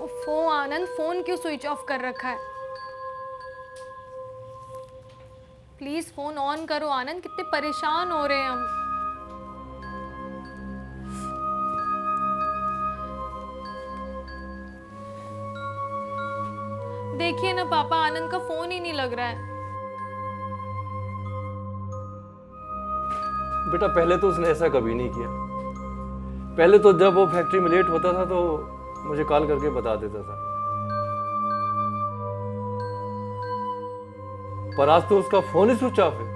ओफो आनंद, फोन क्यों switch off कर रखा है? प्लीज फोन ऑन करो आनंद, कितने परेशान हो रहे हैं हम। देखिए ना पापा, आनंद का फोन ही नहीं लग रहा है। बेटा पहले तो उसने ऐसा कभी नहीं किया। पहले तो जब वो फैक्ट्री में लेट होता था तो मुझे कॉल करके बता देता था, पर आज तो उसका फोन ही स्विच ऑफ है।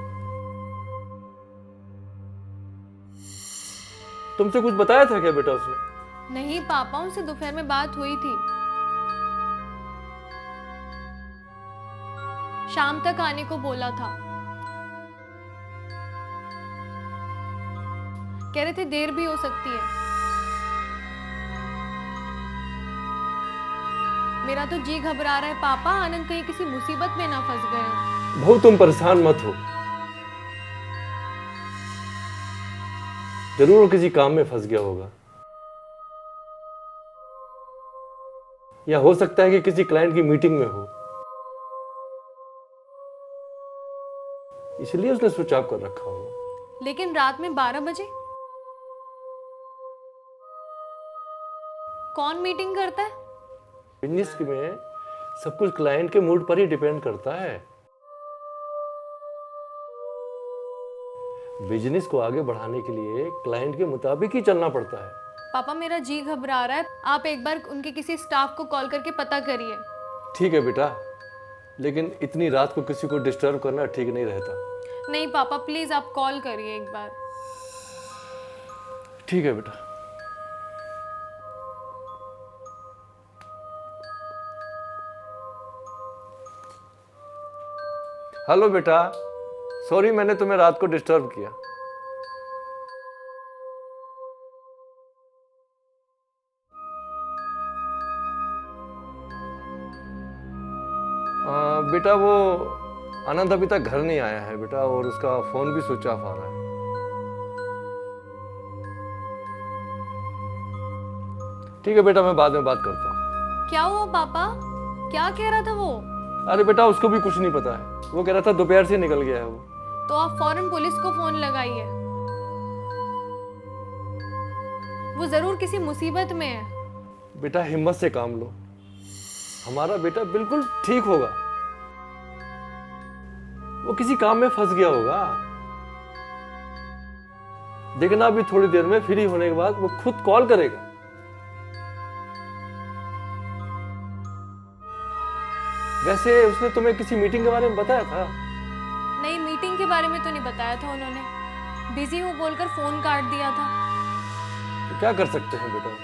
तुमसे कुछ बताया था क्या बेटा उसने? नहीं पापा, उनसे दोपहर में बात हुई थी, शाम तक आने को बोला था। कह रहे थे देर भी हो सकती है। मेरा तो जी घबरा रहा है पापा, आनंद कहीं किसी मुसीबत में ना फंस गए। बहू तुम परेशान मत हो, जरूर वो किसी काम में फंस गया होगा, या हो सकता है कि किसी क्लाइंट की मीटिंग में हो, इसलिए उसने स्विच ऑफ कर रखा होगा। लेकिन रात में 12 बजे कौन मीटिंग करता है? बिजनेस में सब कुछ क्लाइंट के मूड पर ही डिपेंड करता है। बिजनेस को आगे बढ़ाने के लिए क्लाइंट के मुताबिक ही चलना पड़ता है। पापा मेरा जी घबरा रहा है, आप एक बार उनके किसी स्टाफ को कॉल करके पता करिए। ठीक है बेटा, लेकिन इतनी रात को किसी को डिस्टर्ब करना ठीक नहीं रहता। नहीं पापा प्लीज आप कॉल करिए एक बार। ठीक है बेटा। हेलो बेटा, सॉरी मैंने तुम्हें रात को डिस्टर्ब किया। बेटा वो आनंद अभी तक घर नहीं आया है बेटा, और उसका फोन भी स्विच ऑफ आ रहा है। ठीक है बेटा, मैं बाद में बात करता हूँ। क्या हुआ पापा, क्या कह रहा था वो? अरे बेटा उसको भी कुछ नहीं पता है, वो कह रहा था दोपहर से निकल गया है वो। तो आप फौरन पुलिस को फोन लगाइए, वो जरूर किसी मुसीबत में है। बेटा हिम्मत से काम लो, हमारा बेटा बिल्कुल ठीक होगा। वो किसी काम में फंस गया होगा, देखना अभी थोड़ी देर में फ्री होने के बाद वो खुद कॉल करेगा। वैसे उसने तुम्हें किसी मीटिंग के बारे में बताया था? नहीं मीटिंग के बारे में तो नहीं बताया था उन्होंने, बिजी हूँ बोलकर फोन काट दिया था। तो क्या कर सकते हैं बेटा,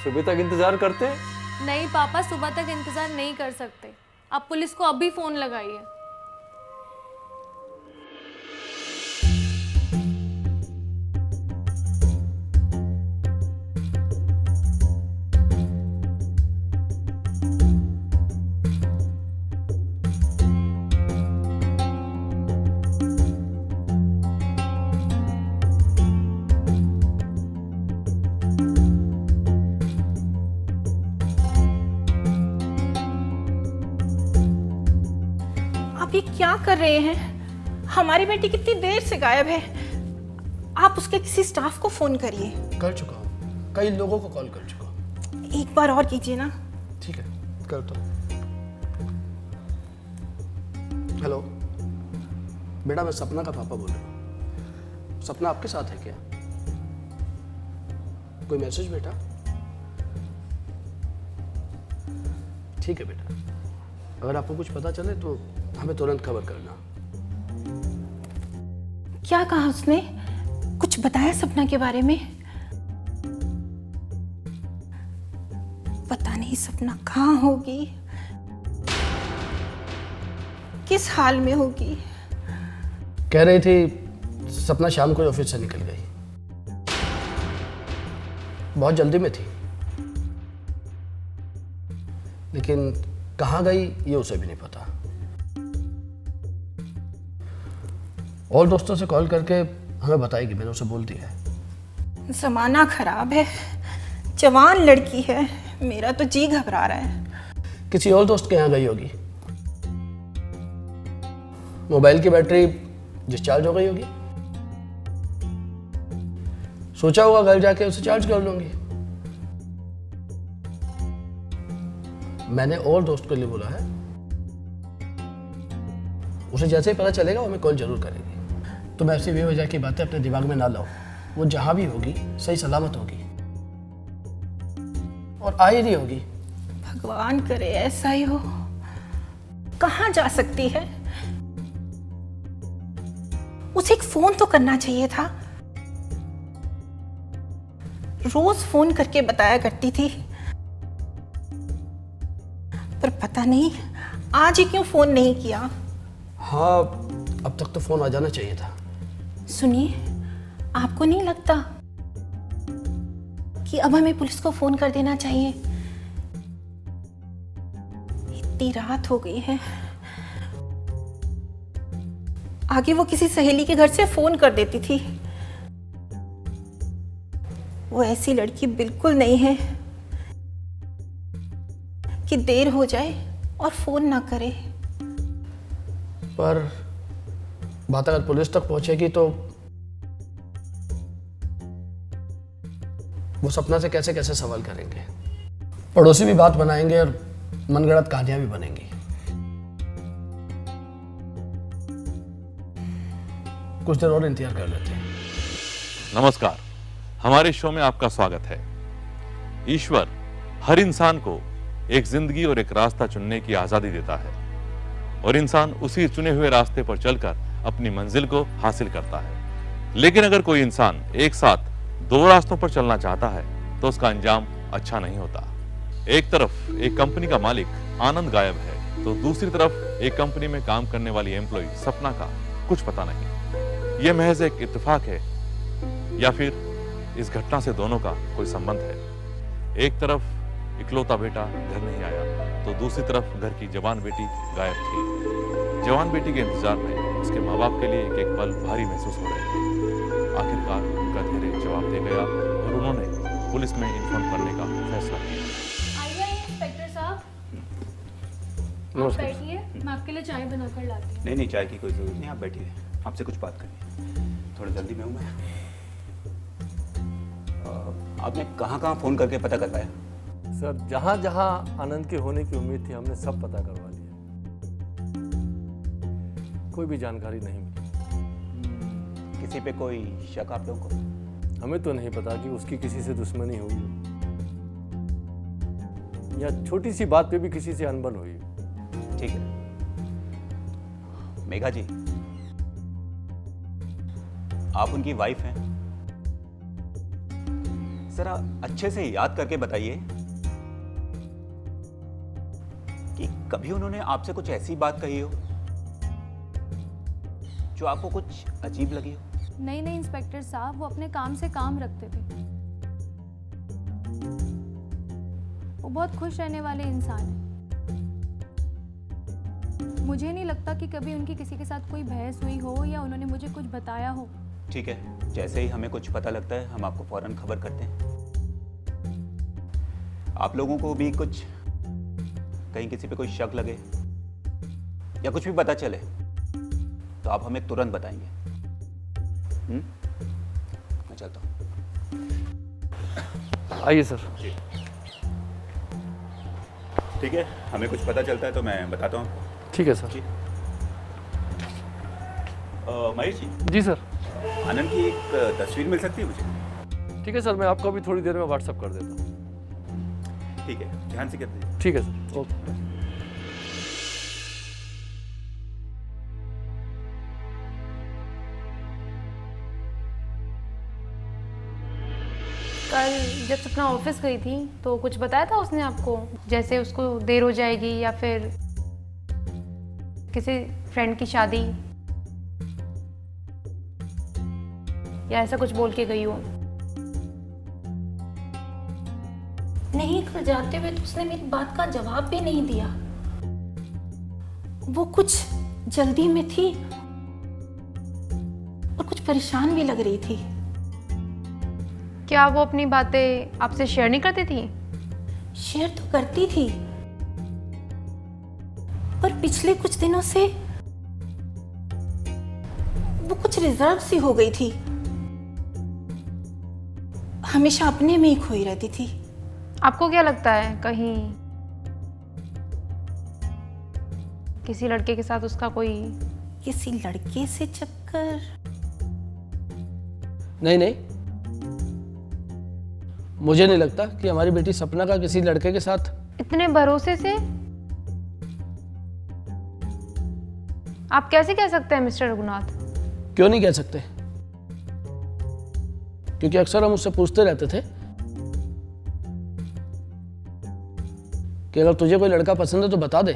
सुबह तक इंतजार करते हैं? नहीं पापा सुबह तक इंतजार नहीं कर सकते, आप पुलिस को अभी फोन लगाइए। आप ये क्या कर रहे हैं? हमारी बेटी कितनी देर से गायब है। आप उसके किसी स्टाफ को फोन करिए। कर चुका हूँ, कई लोगों को कॉल कर चुका हूँ। एक बार और कीजिए ना। ठीक है करता हूँ। हेलो बेटा, मैं सपना का पापा बोल रहा हूँ। सपना आपके साथ है क्या? कोई मैसेज बेटा? ठीक है बेटा, अगर आपको कुछ पता चले तो हमें तुरंत खबर करना। क्या कहा उसने? कुछ बताया सपना के बारे में? पता नहीं सपना कहाँ होगी, किस हाल में होगी। कह रही थी सपना शाम को ऑफिस से निकल गई, बहुत जल्दी में थी, लेकिन कहाँ गई ये उसे भी नहीं पता। और दोस्तों से कॉल करके हमें बताएगी, मैंने उसे बोल दिया है। जमाना खराब है, जवान लड़की है, मेरा तो जी घबरा रहा है। किसी और दोस्त के यहाँ गई होगी। मोबाइल की बैटरी डिस्चार्ज हो गई होगी। सोचा होगा घर जाके उसे चार्ज कर लूंगी। मैंने और दोस्त के लिए बोला है, उसे जैसे ही पता चलेगा वो हमें कॉल जरूर करेगी। तो मैं ऐसी बेवजह की बातें अपने दिमाग में ना लाओ। वो जहां भी होगी सही सलामत होगी और आ ही रही होगी। भगवान करे ऐसा ही हो। कहाँ जा सकती है? उसे एक फोन तो करना चाहिए था। रोज फोन करके बताया करती थी, पर पता नहीं आज ही क्यों फोन नहीं किया। हाँ, अब तक तो फोन आ जाना चाहिए था। सुनिए, आपको नहीं लगता कि अब हमें पुलिस को फोन कर देना चाहिए? इतनी रात हो गई है। आगे वो किसी सहेली के घर से फोन कर देती थी। वो ऐसी लड़की बिल्कुल नहीं है कि देर हो जाए और फोन ना करे। पर बात अगर पुलिस तक पहुंचेगी तो वो सपना से कैसे कैसे सवाल करेंगे। पड़ोसी भी बात बनाएंगे और मनगढ़ंत कहानियां भी बनेंगी। कुछ देर और इंतजार कर लेते हैं। नमस्कार, हमारे शो में आपका स्वागत है। ईश्वर हर इंसान को एक जिंदगी और एक रास्ता चुनने की आजादी देता है और इंसान उसी चुने हुए रास्ते पर चलकर अपनी मंजिल को हासिल करता है। लेकिन अगर कोई इंसान एक साथ दो रास्तों पर चलना चाहता है तो उसका अंजाम अच्छा नहीं होता। एक तरफ एक कंपनी का मालिक आनंद गायब है तो दूसरी तरफ एक कंपनी में काम करने वाली एम्प्लॉय सपना का कुछ पता नहीं। यह महज एक इत्तेफाक है या फिर इस घटना से दोनों का कोई संबंध है। एक तरफ इकलौता बेटा घर नहीं आया तो दूसरी तरफ घर की जवान बेटी गायब थी। जवान बेटी के इंतजार में उसके माँ बाप के लिए एक एक पल भारी महसूस हो रहे थे। आखिरकार उनका धैर्य जवाब दे गया और उन्होंने पुलिस में इन्फॉर्म करने का फैसला किया। आइए इंस्पेक्टर साहब, आप नमस्कार। बैठिए, मैं आपके लिए चाय बनाकर लाती हूँ। नहीं चाय की कोई ज़रूरत नहीं, आप बैठिए, आपसे कुछ बात करनी है। थोड़ा जल्दी में हूँ मैं। आपने कहाँ फ़ोन करके पता कर पाया? सर, जहाँ जहाँ आनंद के होने की उम्मीद थी हमने सब पता करवा लिया। कोई भी जानकारी नहीं मिली। किसी पे कोई शक आप लोगों को? हमें तो नहीं पता कि उसकी किसी से दुश्मनी हुई हो या छोटी सी बात पे भी किसी से अनबन हुई हो। ठीक है मेघा जी, आप उनकी वाइफ हैं। जरा अच्छे से याद करके बताइए कि कभी उन्होंने आपसे कुछ ऐसी बात कही हो जो आपको कुछ अजीब लगी हो? नहीं इंस्पेक्टर साहब, वो अपने काम से काम रखते थे। वो बहुत खुश रहने वाले इंसान हैं। मुझे नहीं लगता कि कभी उनकी किसी के साथ कोई बहस हुई हो या उन्होंने मुझे कुछ बताया हो। ठीक है, जैसे ही हमें कुछ पता लगता है हम आपको फौरन खबर करते हैं। आप लोगों को भी कुछ कहीं किसी पे कोई शक लगे या कुछ भी पता चले तो आप हमें तुरंत बताएंगे। मैं चलता हूँ। आइए सर। ठीक है, हमें कुछ पता चलता है तो मैं बताता हूँ। ठीक है सर। जी महेश जी, जी सर। आनंद की एक तस्वीर मिल सकती है मुझे? ठीक है सर, मैं आपको अभी थोड़ी देर में व्हाट्सअप कर देता हूँ। ठीक है, ध्यान से कर दीजिए। ठीक है सर, ओके। कल जब सपना ऑफिस गई थी तो कुछ बताया था उसने आपको, जैसे उसको देर हो जाएगी या फिर किसी फ्रेंड की शादी या ऐसा कुछ बोल के गई हो? नहीं, कल जाते हुए तो उसने मेरी बात का जवाब भी नहीं दिया। वो कुछ जल्दी में थी और कुछ परेशान भी लग रही थी। क्या वो अपनी बातें आपसे शेयर नहीं करती थी? शेयर तो करती थी, पर पिछले कुछ दिनों से वो कुछ रिजर्व सी हो गई थी। हमेशा अपने में ही खोई रहती थी। आपको क्या लगता है कहीं किसी लड़के के साथ उसका कोई? किसी लड़के से चक्कर? नहीं नहीं, मुझे नहीं लगता कि हमारी बेटी सपना का किसी लड़के के साथ। इतने भरोसे से आप कैसे कह सकते हैं मिस्टर रघुनाथ? क्यों नहीं कह सकते? क्योंकि अक्सर हम उससे पूछते रहते थे कि अगर तुझे कोई लड़का पसंद है तो बता दे,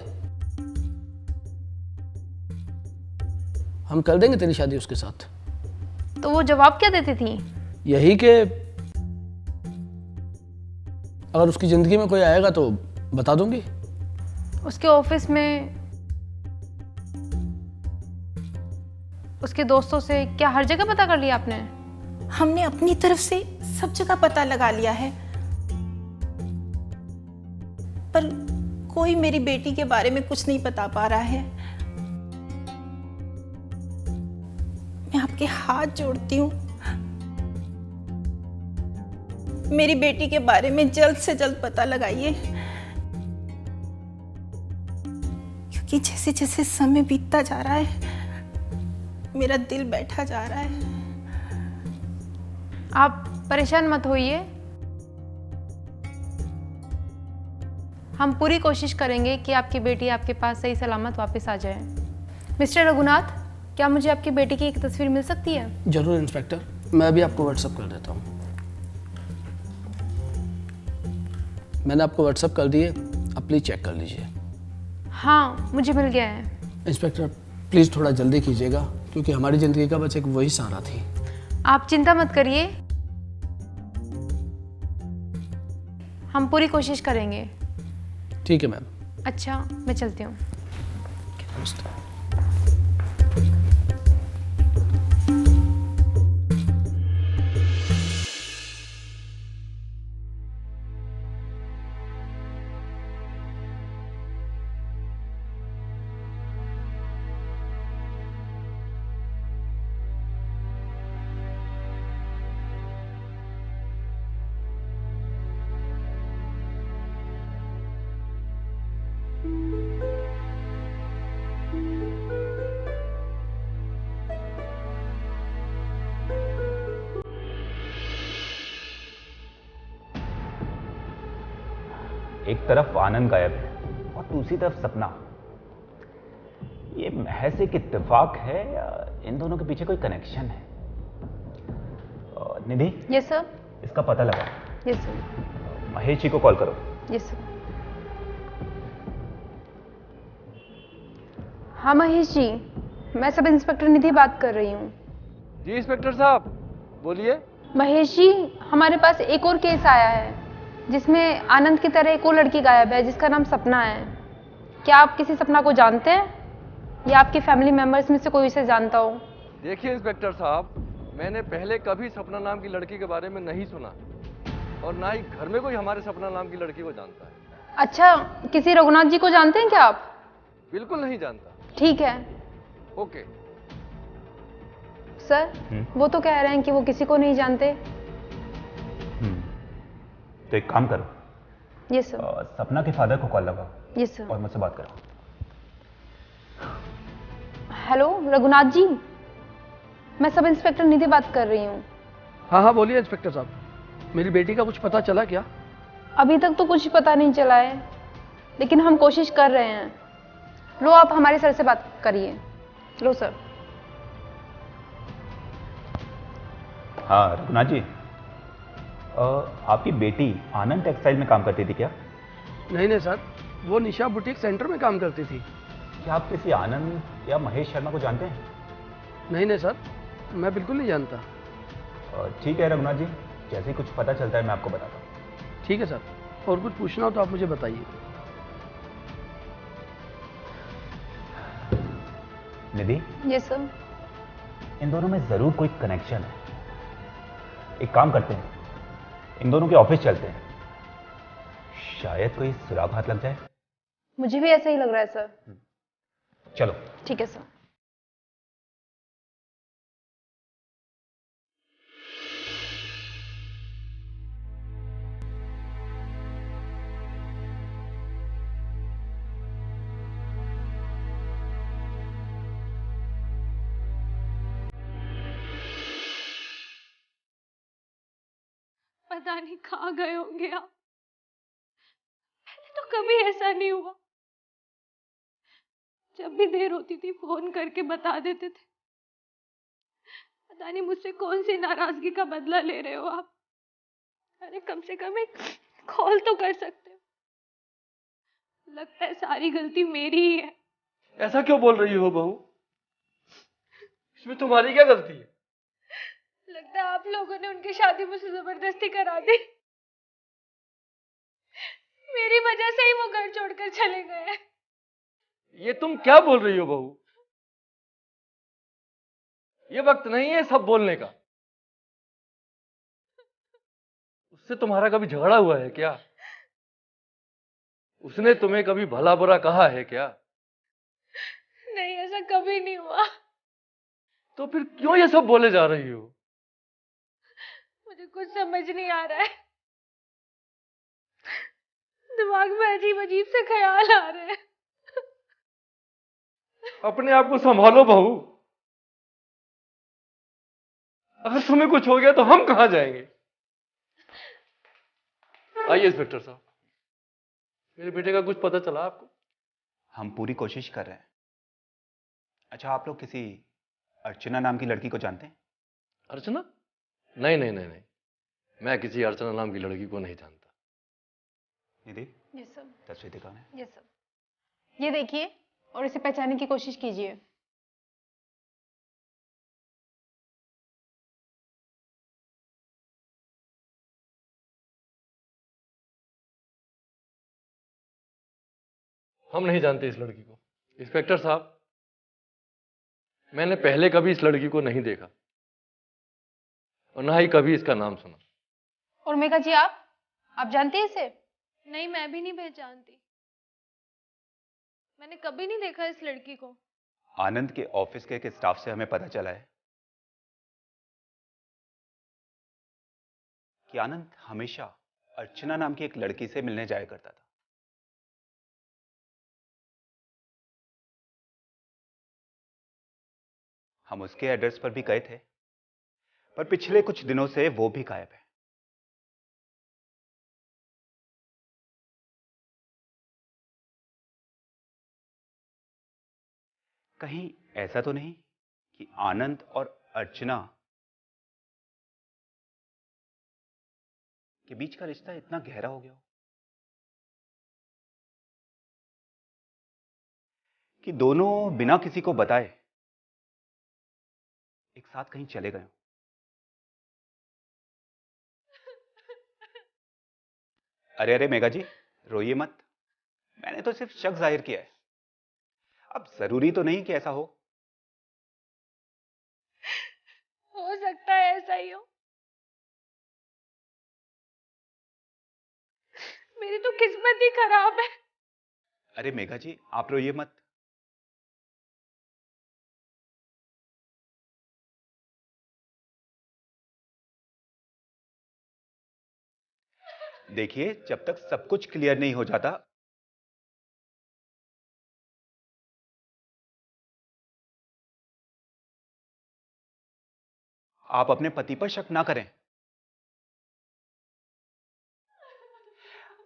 हम कर देंगे तेरी शादी उसके साथ। तो वो जवाब क्या देती थी? यही कि अगर उसकी जिंदगी में कोई आएगा तो बता दूंगी। उसके ऑफिस में, उसके दोस्तों से, क्या हर जगह पता कर लिया आपने? हमने अपनी तरफ से सब जगह पता लगा लिया है, पर कोई मेरी बेटी के बारे में कुछ नहीं बता पा रहा है। मैं आपके हाथ जोड़ती हूँ, मेरी बेटी के बारे में जल्द से जल्द पता लगाइए, क्योंकि जैसे जैसे समय बीतता जा रहा है मेरा दिल बैठा जा रहा है। आप परेशान मत होइए, हम पूरी कोशिश करेंगे कि आपकी बेटी आपके पास सही सलामत वापस आ जाए। मिस्टर रघुनाथ, क्या मुझे आपकी बेटी की एक तस्वीर मिल सकती है? जरूर इंस्पेक्टर, मैं अभी आपको व्हाट्सएप कर देता हूँ। मैंने आपको व्हाट्सएप कर दिए, आप प्लीज चेक कर लीजिए। हाँ, मुझे मिल गया है। इंस्पेक्टर प्लीज थोड़ा जल्दी कीजिएगा, क्योंकि हमारी जिंदगी का बस एक वही सहारा थी। आप चिंता मत करिए, हम पूरी कोशिश करेंगे। ठीक है मैम। अच्छा, मैं चलती हूँ। नमस्ते। एक तरफ आनंद गायब है और दूसरी तरफ सपना। ये महज एक इत्तेफाक है या इन दोनों के पीछे कोई कनेक्शन है? निधि, यस सर। इसका पता लगा। Yes sir. महेश जी को कॉल करो। Yes sir. हाँ महेश जी, मैं सब इंस्पेक्टर निधि बात कर रही हूँ। जी इंस्पेक्टर साहब, बोलिए। महेश जी, हमारे पास एक और केस आया है जिसमें आनंद की तरह एक और लड़की गायब है जिसका नाम सपना है। क्या आप किसी सपना को जानते हैं या आपके फैमिली मेंबर्स में से कोई इसे जानता हो? देखिए इंस्पेक्टर साहब, मैंने पहले कभी सपना नाम की लड़की के बारे में नहीं सुना और ना ही घर में कोई हमारे सपना नाम की लड़की को जानता है। अच्छा, किसी रघुनाथ जी को जानते हैं क्या आप? बिल्कुल नहीं जानता। ठीक है ओके सर। वो तो कह रहे हैं कि वो किसी को नहीं जानते। तो एक काम करो, यस सर। सपना के फादर को कॉल लगाओ यस सर। और मुझसे बात करो। हेलो रघुनाथ जी, मैं सब इंस्पेक्टर निधि बात कर रही हूँ। हाँ हाँ बोलिए इंस्पेक्टर साहब, मेरी बेटी का कुछ पता चला क्या? अभी तक तो कुछ पता नहीं चला है, लेकिन हम कोशिश कर रहे हैं। लो आप हमारे सर से बात करिए। लो सर। हाँ रघुनाथ जी, आपकी बेटी आनंद टेक्सटाइल में काम करती थी क्या? नहीं नहीं सर, वो निशा बुटीक सेंटर में काम करती थी। क्या आप किसी आनंद या महेश शर्मा को जानते हैं? नहीं नहीं सर, मैं बिल्कुल नहीं जानता। ठीक है रघुनाथ जी, जैसे ही कुछ पता चलता है मैं आपको बताता हूँ। ठीक है सर, और कुछ पूछना हो तो आप मुझे बताइए। निधि, यस सर। इन दोनों में जरूर कोई कनेक्शन है। एक काम करते हैं, इन दोनों के ऑफिस चलते हैं, शायद कोई सुराग हाथ लग जाए। मुझे भी ऐसा ही लग रहा है सर। चलो। ठीक है सर। पता नहीं कहाँ गए होंगे आप। पहले तो कभी ऐसा नहीं हुआ। जब भी देर होती थी फोन करके बता देते थे। पता नहीं मुझसे कौन सी नाराजगी का बदला ले रहे हो आप। अरे कम से कम एक कॉल तो कर सकते हो। लगता है सारी गलती मेरी ही है। ऐसा क्यों बोल रही हो बहू? इसमें तुम्हारी क्या गलती है? लगता है आप लोगों ने उनकी शादी मुझसे जबरदस्ती करा दी। मेरी वजह से ही वो घर छोड़कर चले गए। ये तुम क्या बोल रही हो बहू? ये वक्त नहीं है सब बोलने का। उससे तुम्हारा कभी झगड़ा हुआ है क्या? उसने तुम्हें कभी भला बुरा कहा है क्या? नहीं, ऐसा कभी नहीं हुआ। तो फिर क्यों ये सब बोले जा रही हो? मुझे कुछ समझ नहीं आ रहा है। दिमाग में अजीब अजीब से ख्याल आ रहे हैं। अपने आप को संभालो बहू। अगर तुम्हें कुछ हो गया तो हम कहां जाएंगे? आइए इंस्पेक्टर साहब, मेरे बेटे का कुछ पता चला आपको? हम पूरी कोशिश कर रहे हैं। अच्छा, आप लोग किसी अर्चना नाम की लड़की को जानते हैं? अर्चना? नहीं नहीं नहीं नहीं, मैं किसी अर्चना नाम की लड़की को नहीं जानता। निधि, ये सब। तस्वीर दिखाना है। ये सब। ये देखिए और इसे पहचानने की कोशिश कीजिए। हम नहीं जानते इस लड़की को। इंस्पेक्टर साहब, मैंने पहले कभी इस लड़की को नहीं देखा और ना ही कभी इसका नाम सुना। और मेघा जी, आप जानते हैं इसे? नहीं, मैं भी नहीं पहचानती। मैंने कभी नहीं देखा इस लड़की को। आनंद के ऑफिस के एक स्टाफ से हमें पता चला है कि आनंद हमेशा अर्चना नाम की एक लड़की से मिलने जाया करता था। हम उसके एड्रेस पर भी गए थे, पर पिछले कुछ दिनों से वो भी गायब है। कहीं ऐसा तो नहीं कि आनंद और अर्चना के बीच का रिश्ता इतना गहरा हो गया हो कि दोनों बिना किसी को बताए एक साथ कहीं चले गए हो? अरे अरे मेघा जी, रोइए मत। मैंने तो सिर्फ शक जाहिर किया है। अब जरूरी तो नहीं कि ऐसा हो। हो सकता है ऐसा ही हो। मेरी तो किस्मत ही खराब है। अरे मेघा जी, आप रोइए मत। देखिए, जब तक सब कुछ क्लियर नहीं हो जाता, आप अपने पति पर शक ना करें।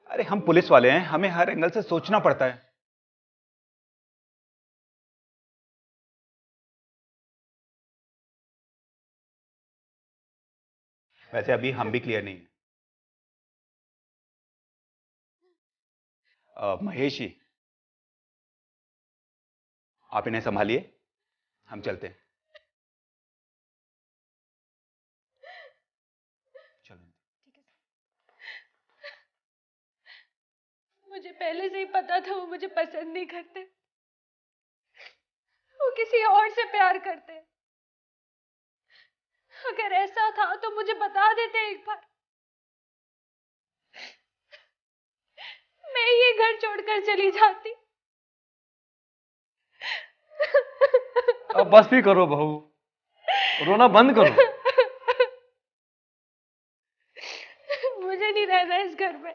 अरे हम पुलिस वाले हैं, हमें हर एंगल से सोचना पड़ता है। वैसे अभी हम भी क्लियर नहीं है। महेश जी, आप इन्हें संभालिए, हम चलते हैं। चलो। मुझे पहले से ही पता था वो मुझे पसंद नहीं करते। वो किसी और से प्यार करते। अगर ऐसा था तो मुझे बता देते एक बार। मैं ये घर छोड़कर चली जाती। अब बस भी करो बहू, रोना बंद करो। मुझे नहीं रहना इस घर में।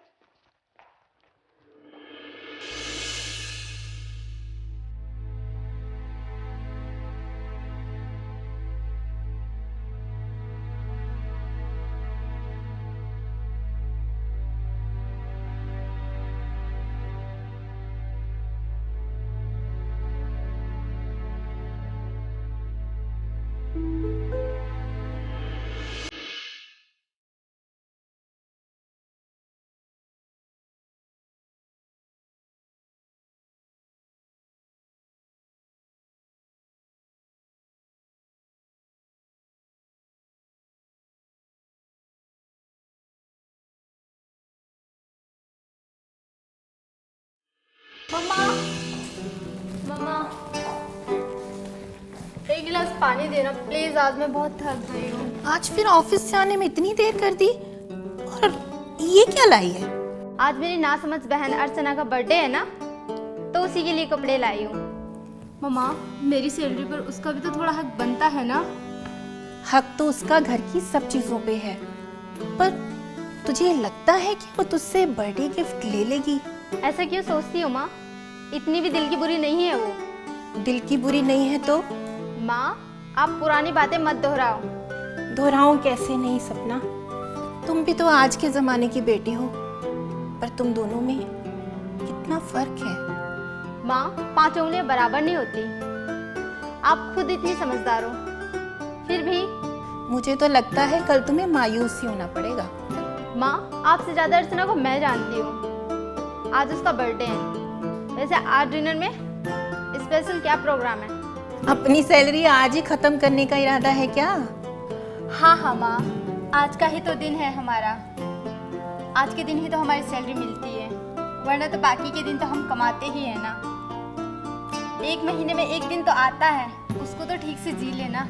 मम्मा, मम्मा, एक गिलास पानी देना प्लीज, आज मैं बहुत थक गई हूँ। आज फिर ऑफिस से आने में इतनी देर कर दी, और ये क्या लाई है? आज मेरी नासमझ बहन अर्चना का बर्थडे है ना, तो उसी के लिए कपड़े लाई हूँ। मम्मा, मेरी सैलरी पर उसका भी तो थोड़ा हक बनता है ना? हक तो उसका घर की सब चीजों पे है, पर तुझे लगता है कि वो तुझसे बर्थडे गिफ्ट ले लेगी? ऐसा क्यों सोचती हो माँ? इतनी भी दिल की बुरी नहीं है वो। दिल की बुरी नहीं है तो? माँ, आप पुरानी बातें मत दोहराओ। दोहराऊं कैसे नहीं सपना, तुम भी तो आज के जमाने की बेटी हो, पर तुम दोनों में कितना फर्क है। माँ, 5 उंगलियां बराबर नहीं होती। आप खुद इतनी समझदार हो, फिर भी। मुझे तो लगता है कल तुम्हें मायूस ही होना पड़ेगा। माँ, आपसे ज्यादा अर्चना को मैं जानती हूँ। आज उसका बर्थडे है, वैसे आज डिनर में स्पेशल क्या प्रोग्राम है? अपनी सैलरी आज ही खत्म करने का इरादा है क्या? हाँ हाँ माँ, आज का ही तो दिन है हमारा। आज के दिन ही तो हमारी सैलरी मिलती है, वरना तो बाकी के दिन तो हम कमाते ही है ना। एक महीने में एक दिन तो आता है, उसको तो ठीक से जी लेना।